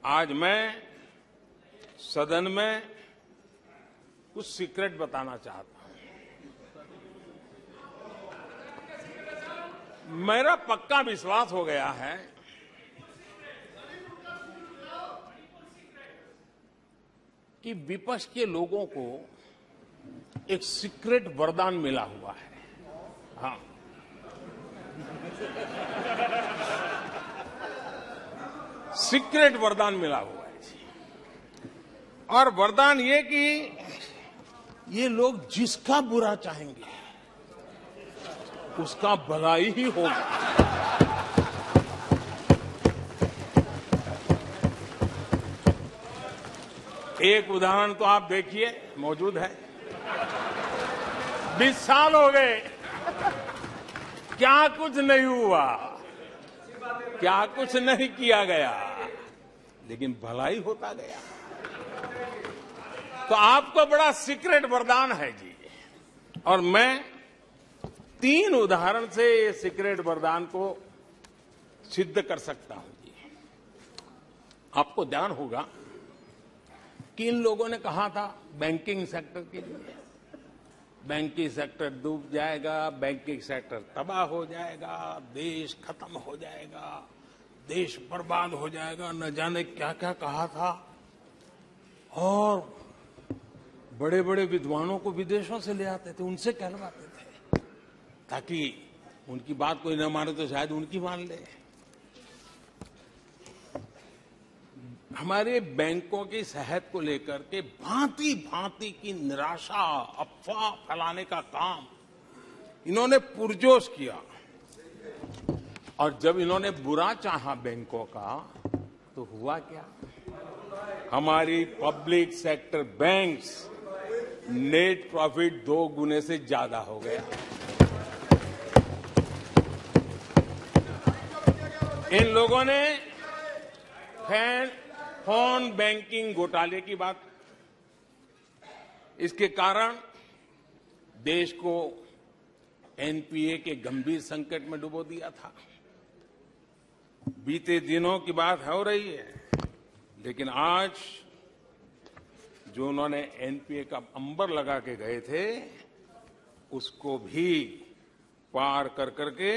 आज मैं सदन में कुछ सीक्रेट बताना चाहता हूं। मेरा पक्का विश्वास हो गया है कि विपक्ष के लोगों को एक सीक्रेट वरदान मिला हुआ है। हाँ, सीक्रेट वरदान मिला हुआ है और वरदान ये कि ये लोग जिसका बुरा चाहेंगे उसका भलाई ही होगा। एक उदाहरण तो आप देखिए, मौजूद है। 20 साल हो गए, क्या कुछ नहीं हुआ, क्या कुछ नहीं किया गया, लेकिन भलाई होता गया। तो आपको बड़ा सीक्रेट वरदान है जी, और मैं 3 उदाहरण से ये सीक्रेट वरदान को सिद्ध कर सकता हूं जी। आपको ध्यान होगा कि इन लोगों ने कहा था बैंकिंग सेक्टर के लिए, बैंकिंग सेक्टर डूब जाएगा, बैंकिंग सेक्टर तबाह हो जाएगा, देश खत्म हो जाएगा, देश बर्बाद हो जाएगा, न जाने क्या क्या कहा था। और बड़े बड़े विद्वानों को विदेशों से ले आते थे, उनसे कहलवाते थे ताकि उनकी बात कोई न माने तो शायद उनकी मान ले। हमारे बैंकों की सेहत को लेकर के भांति भांति की निराशा, अफवाह फैलाने का काम इन्होंने पुरजोश किया। और जब इन्होंने बुरा चाहा बैंकों का, तो हुआ क्या? हमारी public sector banks net profit 2 गुने से ज्यादा हो गया। इन लोगों ने फोन बैंकिंग घोटाले की बात, इसके कारण देश को एनपीए के गंभीर संकट में डुबो दिया था। बीते दिनों की बात हो रही है, लेकिन आज जो उन्होंने एनपीए का अंबर लगा के गए थे, उसको भी पार कर करके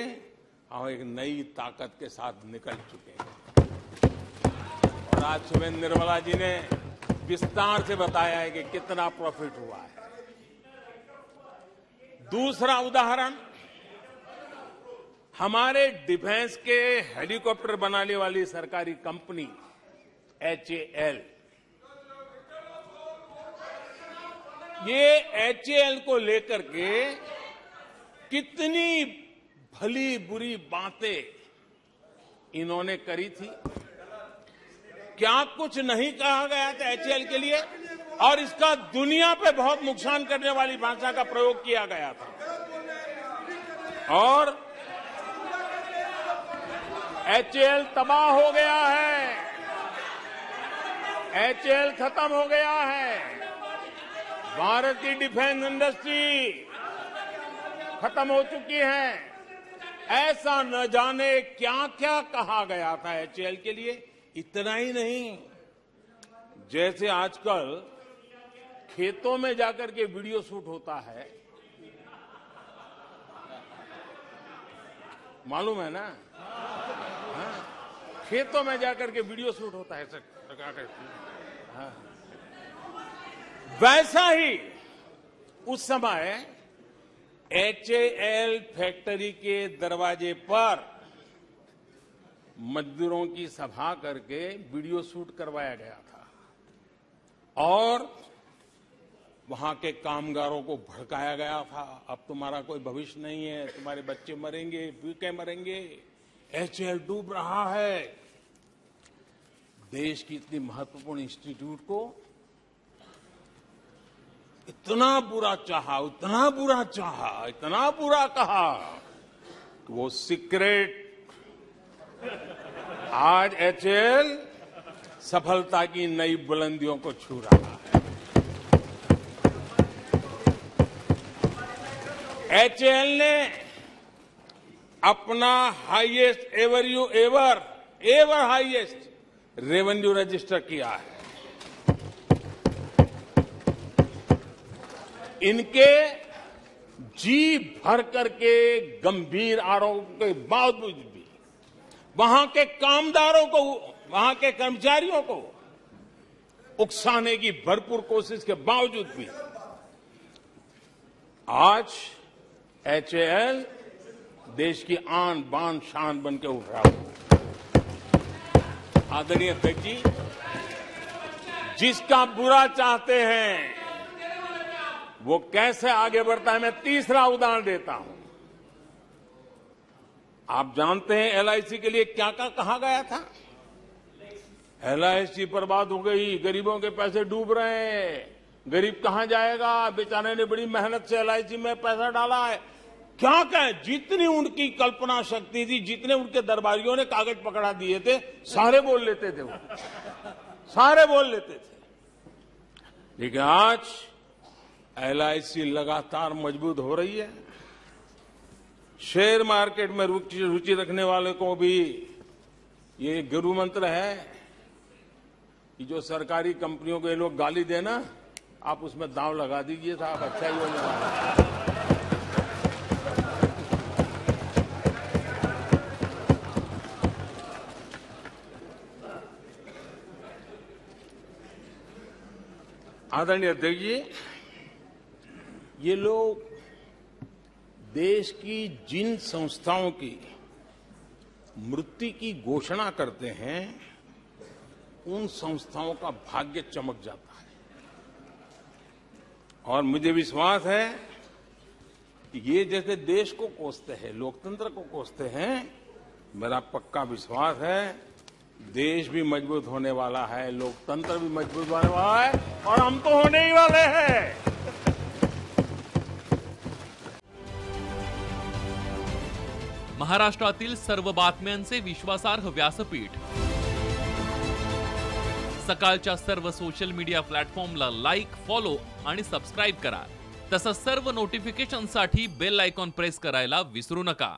और एक नई ताकत के साथ निकल चुके हैं। और आज सुबह निर्मला जी ने विस्तार से बताया है कि कितना प्रॉफिट हुआ है। दूसरा उदाहरण, हमारे डिफेंस के हेलीकॉप्टर बनाने वाली सरकारी कंपनी एचएएल, ये एचएएल को लेकर के कितनी भली बुरी बातें इन्होंने करी थी। क्या कुछ नहीं कहा गया था एचएएल के लिए, और इसका दुनिया पे बहुत नुकसान करने वाली भाषा का प्रयोग किया गया था। और एचएएल तबाह हो गया है, एचएएल खत्म हो गया है, भारत की डिफेंस इंडस्ट्री खत्म हो चुकी है। ऐसा न जाने क्या क्या कहा गया था एचएएल के लिए। इतना ही नहीं, जैसे आजकल खेतों में जाकर के वीडियो शूट होता है, मालूम है ना? हाँ, खेतों में जाकर के वीडियो शूट होता है ऐसा लगा करके। हाँ, वैसा ही उस समय एचएएल फैक्ट्री के दरवाजे पर मजदूरों की सभा करके वीडियो शूट करवाया गया था और वहां के कामगारों को भड़काया गया था। अब तुम्हारा कोई भविष्य नहीं है, तुम्हारे बच्चे मरेंगे, भूखे मरेंगे, एचएएल डूब रहा है। देश की इतनी महत्वपूर्ण इंस्टीट्यूट को इतना बुरा चाहा, इतना बुरा चाहा, इतना बुरा कहा कि वो सीक्रेट आज एचएएल सफलता की नई बुलंदियों को छू रहा है। एचएएल ने अपना highest ever highest revenue register किया है। इनके जी भर करके गंभीर आरोपों के बावजूद भी वहां के कामदारों को, वहां के कर्मचारियों को उकसाने की भरपूर कोशिश के बावजूद भी आज HAL देश की आन बान शान बन के उठ रहा है। आदरणीय अध्यक्ष जी, जिसका बुरा चाहते हैं वो कैसे आगे बढ़ता है, मैं तीसरा उदाहरण देता हूं। आप जानते हैं LIC के लिए क्या क्या कहा गया था? LIC बर्बाद हो गई, गरीबों के पैसे डूब रहे हैं, गरीब कहां जाएगा, बेचारे ने बड़ी मेहनत से LIC में पैसा डाला है। क्या कहें, जितनी उनकी कल्पना शक्ति थी, जितने उनके दरबारियों ने कागज पकड़ा दिए थे, सारे बोल लेते थे, वो सारे बोल लेते थे। लेकिन आज LIC लगातार मजबूत हो रही है। शेयर मार्केट में रुचि रखने वाले को भी ये गुरु मंत्र है कि जो सरकारी कंपनियों के लोग गाली देना, आप उसमें दांव लगा दीजिए साहब, अच्छा ही होने वाला है। आदरणीय अध्यक्ष जी, ये लोग देश की जिन संस्थाओं की मृत्यु की घोषणा करते हैं, उन संस्थाओं का भाग्य चमक जाता है। और मुझे विश्वास है कि ये जैसे देश को कोसते हैं, लोकतंत्र को कोसते हैं, मेरा पक्का विश्वास है देश भी मजबूत होने वाला है, लोकतंत्र भी मजबूत होने वाला है, और हम तो होने ही वाले हैं। महाराष्ट्रातील सर्व बातम्यांचे विश्वासार्ह व्यासपीठ, सकाळच्या सर्व सोशल मीडिया प्लॅटफॉर्मला लाईक, फॉलो आणि सबस्क्राईब करा। तसंच सर्व नोटिफिकेशनसाठी बेल आयकॉन प्रेस करायला विसरू नका।